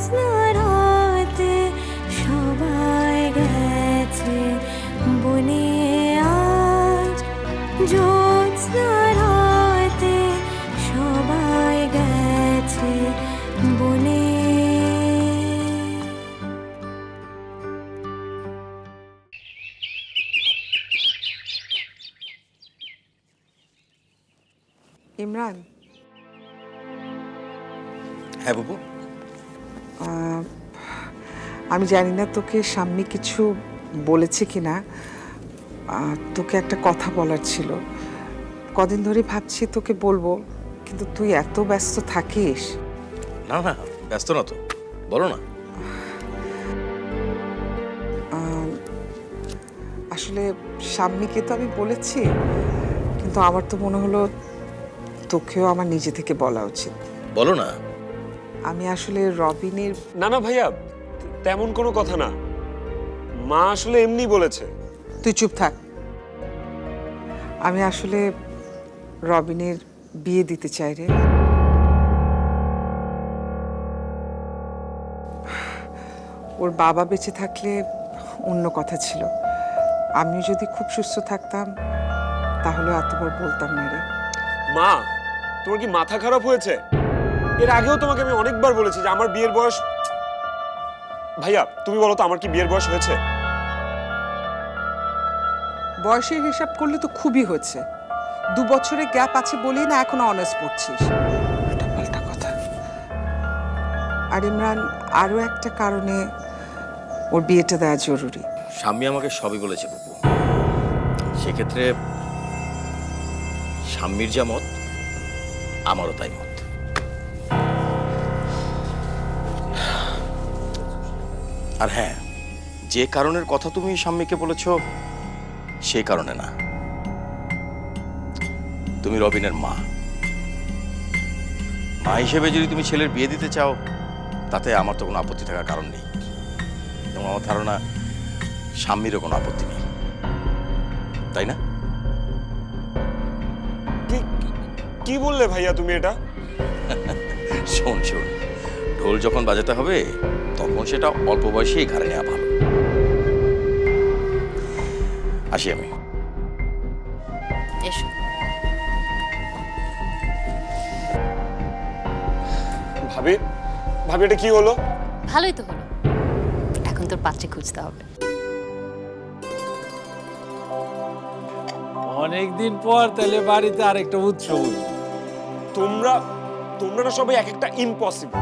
জ্যোৎস্না রাতে সবাই গেছে বনে আজ, জ্যোৎস্না রাতে সবাই গেছে বনে। ইমরান, হ্যাঁ বাবু। আমি জানি না তোকে সাম্মি কিছু বলেছে কিনা, তোকে একটা কথা বলার ছিল। কদিন ধরে ভাবছি তোকে বলবো, কিন্তু তুই এত ব্যস্ত থাকিস। না না, ব্যস্ত না তো, বলো না। আসলে সাম্মিকে তো আমি বলেছি, কিন্তু আমার তো মনে হলো তোকেও আমার নিজে থেকে বলা উচিত। বলো না। আমি আসলে রবিনের। না না ভাইয়া, তেমন কোনো কথা না, মা আসলে এমনি বলেছে। তুই চুপ থাক। আমি আসলে রবিনের বিয়ে দিতে চাই রে। ওর বাবা বেঁচে থাকলে অন্য কথা ছিল, আমিও যদি খুব সুস্থ থাকতাম তাহলে এতবার বলতাম না রে। মা, তোমার কি মাথা খারাপ হয়েছে? এর আগেও তোমাকে আমি অনেকবার বলেছি যে আমার বিয়ের বয়স। ভাইয়া তুমি বলো তো, আমার কি বিয়ের বয়স হয়েছে? বয়সের হিসাব করলে তো খুবই হয়েছে। 2 বছরের গ্যাপ আছে বলেই না এখনো অনার্স পড়ছিস। উল্টাপাল্টা কথা। আর ইমরান, আরো একটা কারণে ওর বিয়েটা দেওয়া জরুরি। স্বামী আমাকে সবই বলেছে বাবু। সেক্ষেত্রে স্বামীর যা মত, আমারও তাই মত। আর হ্যাঁ, যে কারণের কথা তুমি স্বামীকে বলেছ সেই কারণে না। তুমি রবিনের মা, মা হিসেবে যদি তুমি ছেলের বিয়ে দিতে চাও, তাতে আমার তো কোনো আপত্তি থাকার কারণ নেই। এবং আমার ধারণা স্বামীরও কোনো আপত্তি নেই, তাই না? কি বললে ভাইয়া তুমি এটা? শোন শোন, ঢোল যখন বাজাতে হবে তখন সেটা অল্প বয়সেই ঘাড়ে নেওয়া ভালো। আসি আমি। এসো। ভাবি, ভাবি এটা কি হলো? ভালোই তো হলো, এখন তোর পাত্রে খুঁজতে হবে। অনেকদিন পর তাহলে বাড়িতে আরেকটা উৎসব হলো। তোমরা না সবাই এক একটা ইম্পসিবল।